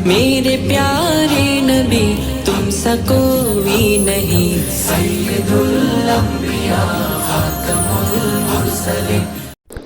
मेरे प्यारे नबी तुमसा कोई नहीं,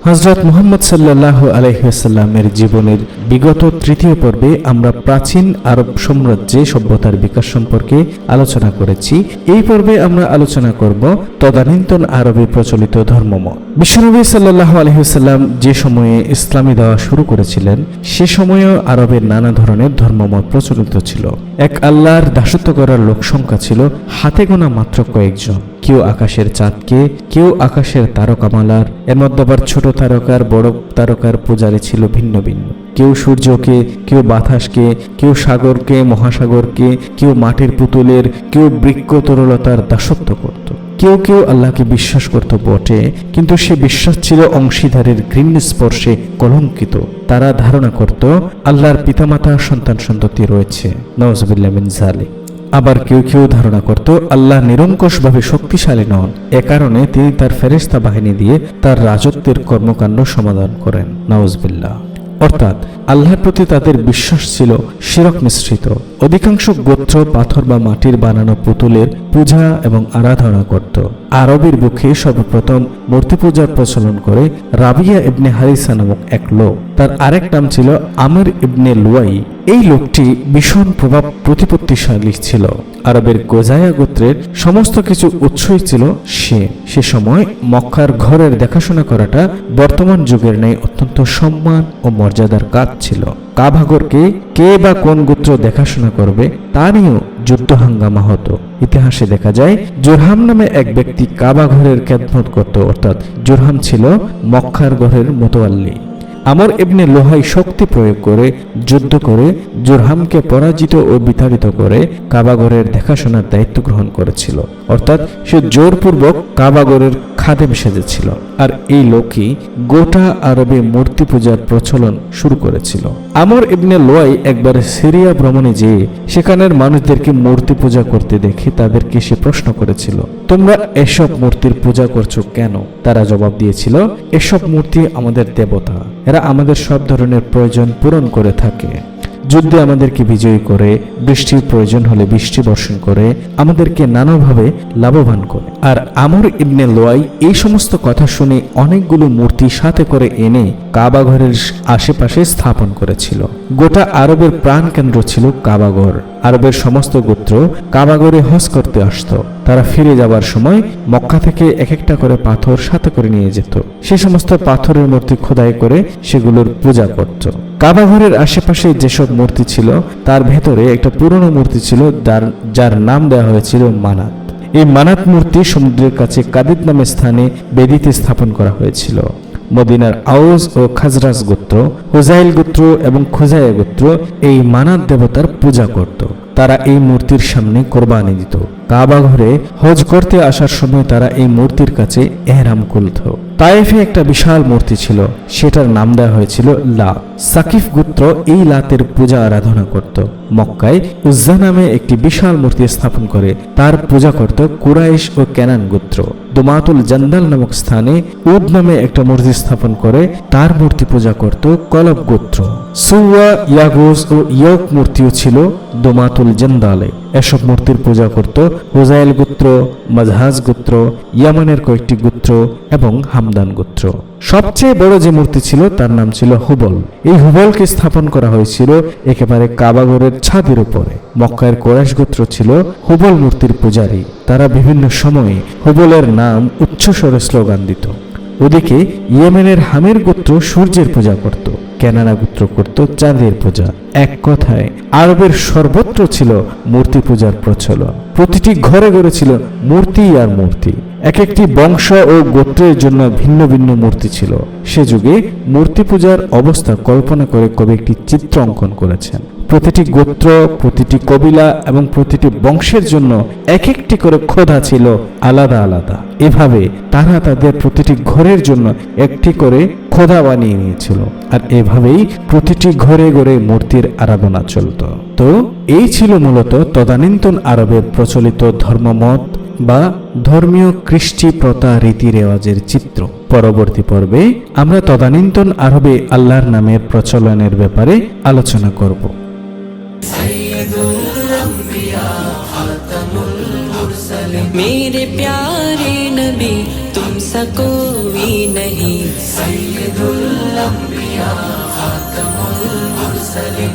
হযরত মুহাম্মদ সাল্লাল্লাহু আলাইহি ওয়াসাল্লামের জীবনের বিগত তৃতীয় পর্বে আমরা প্রাচীন আরব সাম্রাজ্যে সভ্যতার বিকাশ সম্পর্কে আলোচনা করেছি। এই পর্বে আমরা আলোচনা করব তদানীন্তন আরবে প্রচলিত ধর্মমত। বিশ্বনবী সাল্লাল্লাহু আলাইহি ওয়াসাল্লাম যে সময়ে ইসলামী দাওয়া শুরু করেছিলেন সে সময়েও আরবের নানা ধরনের ধর্মমত প্রচলিত ছিল। এক আল্লাহর দাসত্ব করার লোক সংখ্যা ছিল হাতে গোনা মাত্র কয়েকজন। কেউ আকাশের চাঁদকে, কেউ আকাশের তারকামালার, এর মধ্যে আবার ছোট তারকার বড় তারকার পূজারী ছিল ভিন্ন ভিন্ন। কেউ সূর্যকে, কেউ বাতাসকে, কেউ সাগরকে, মহাসাগরকে, কেউ মাটির পুতুলের, কেউ বৃক্ষ তরলতার দাসত্ব করত। কেউ কেউ আল্লাহকে বিশ্বাস করত বটে, কিন্তু সে বিশ্বাস ছিল অংশীদারের ঘৃণ্য স্পর্শে কলঙ্কিত। তারা ধারণা করত আল্লাহর পিতামাতা সন্তান সন্ততি রয়েছে, নাউযুবিল্লাহ মিন যালিক। আবার কেউ কেউ ধারণা করত আল্লাহ নিরঙ্কুশভাবে শক্তিশালী নন, এ কারণে তিনি তার ফেরেশতা বাহিনী দিয়ে তার রাজত্বের কর্মকাণ্ড সমাধান করেন, নাউযুবিল্লাহ। অর্থাৎ আল্লাহর প্রতি তাদের বিশ্বাস ছিল শিরক মিশ্রিত। অধিকাংশ গোত্র পাথর বা মাটির বানানো পুতুলের পূজা এবং আরাধনা করত। আরবের বুকে সর্বপ্রথম মূর্তি পূজার প্রচলন করে রাবিয়া ইবনে হারিসা নামক এক লোক। তার আরেক নাম ছিল আমর ইবনে লুয়াই। এই লোকটি ভীষণ প্রভাব প্রতিপত্তিশালী ছিল। আরবের গোজায়া গোত্রের সমস্ত কিছু উৎসই ছিল সে সময় মক্কার ঘরের দেখাশোনা করাটা বর্তমান যুগের ন্যায় অত্যন্ত সম্মান ও মর্যাদার কাজ ছিল। কাবাঘরকে কে বা কোন গোত্র দেখাশোনা করবে তা নিয়েও যুদ্ধ হাঙ্গামা হতো। ইতিহাসে দেখা যায় জুরহাম নামে এক ব্যক্তি কাবাঘরের খেদমত করত, অর্থাৎ জুরহাম ছিল মক্কার ঘরের মোতোয়াল্লি। আমর ইবনে লোহাই শক্তি প্রয়োগ করে যুদ্ধ করে জুরহামকে পরাজিত ও বিতাড়িত করে কাবাঘরের দেখাশোনার দায়িত্ব গ্রহণ করেছিল। অর্থাৎ সে জোরপূর্বক কাবাঘরের খাদেম সেজেছিল। আর এই লোকই গোটা আরবে মূর্তি পূজার প্রচলন শুরু করেছিল। আমর ইবনে লোয়াই একবার সিরিয়া ভ্রমণে যেয়ে সেখানের মানুষদেরকে মূর্তি পূজা করতে দেখে তাদেরকে সে প্রশ্ন করেছিল, তোমরা এসব মূর্তির পূজা করছো কেন? তারা জবাব দিয়েছিল, এসব মূর্তি আমাদের দেবতা, এরা আমাদের সব ধরনের প্রয়োজন পূরণ করে থাকে। যুদ্ধে আমাদেরকে বিজয়ী করে, বৃষ্টির প্রয়োজন হলে বৃষ্টি বর্ষণ করে, আমাদেরকে নানাভাবে লাভবান করে। আর আমর ইবনে লোয়াই এই সমস্ত কথা শুনে অনেকগুলো মূর্তি সাথে করে এনে কাবাঘরের আশেপাশে স্থাপন করেছিল। গোটা আরবের প্রাণকেন্দ্র ছিল কাবাঘর। আরবের সমস্ত গোত্র কাবাঘরে হজ করতে আসত। তারা ফিরে যাবার সময় মক্কা থেকে এক একটা করে পাথর সাথে করে নিয়ে যেত। সে সমস্ত পাথরের মূর্তি খোদাই করে সেগুলোর পূজা করত। কাবাঘরের আশেপাশে যেসব মূর্তি ছিল তার ভেতরে একটা পুরনো মূর্তি ছিল যার নাম দেওয়া হয়েছিল মানাত। এই মানাত মূর্তি সমুদ্রের কাছে কাদিদ নামে স্থানে বেদিতে স্থাপন করা হয়েছিল। মদিনার আউস ও খাজরাজ গোত্র, হুজাইল গোত্র এবং খুজাইয়া গোত্র এই মানাত দেবতার পূজা করত। তারা এই মূর্তির সামনে কোরবানি দিত। কাবা ঘরে হজ করতে আসার সময় তারা এই মূর্তির কাছে এহরাম খুলত। তায়েফে একটা বিশাল মূর্তি ছিল, সেটার নাম দেওয়া হয়েছিল লাত। সাকিফ গোত্র এই লাতের পূজা আরাধনা করত। মক্কায় উজ্জা নামে একটি বিশাল মূর্তি স্থাপন করে তার পূজা করত কুরাইশ ও কেনান গোত্র। দুমাতুল জান্দাল নামক স্থানে উদ নামে একটা মূর্তি স্থাপন করে তার মূর্তি পূজা করত কলব গোত্র। সুওয়া, ইয়াগুস ও ইয়ক মূর্তিও ছিল দুমাতুল জান্দালে। এসব মূর্তির পূজা করত হুজাইল গোত্র, মাজহাজ গোত্র, ইয়ামানের কয়েকটি গোত্র এবং হামদান গোত্র। সবচেয়ে বড় যে মূর্তি ছিল তার নাম ছিল হুবল। এই হুবলকে স্থাপন করা হয়েছিল একেবারে কাবাঘরের ছাদের উপরে। মক্কার কোরাইশ গোত্র ছিল হুবল মূর্তির পূজারী। তারা বিভিন্ন সময়ে হুবলের নাম উচ্চস্বরে স্লোগান দিত। ওদিকে ইয়েমেনের হামের গোত্র সূর্যের পূজা করত, কেনানা গোত্র করত চাঁদের পূজা। এক কথায় আরবের সর্বত্র ছিল মূর্তি পূজার প্রচলন। প্রতিটি ঘরে ঘরে ছিল মূর্তি আর মূর্তি। এক একটি বংশ ও গোত্রের জন্য ভিন্ন ভিন্ন মূর্তি ছিল। সে যুগে মূর্তি পূজার অবস্থা কল্পনা করে কবি একটি চিত্র অঙ্কন করেছেন। প্রতিটি গোত্র, প্রতিটি কবিলা এবং প্রতিটি বংশের জন্য এক একটি করে খোদা ছিল আলাদা আলাদা। এভাবে তারা তাদের প্রতিটি ঘরের জন্য একটি করে খোদা বানিয়ে নিয়েছিল। আর এভাবেই প্রতিটি ঘরে ঘরে মূর্তির আরাধনা চলত। তো এই ছিল মূলত তদানীন্তন আরবের প্রচলিত ধর্মমত বা ধর্মীয় কৃষ্টি প্রথা রীতি রেওয়াজের চিত্র। পরবর্তী পর্বে আমরা তদানীন্তন আরবে আল্লাহর নামের প্রচলনের ব্যাপারে আলোচনা করব। मेरे प्यारे नबी तुम सा कोई नहीं, सैयदुल अंबिया खातमुल मुरसलीन।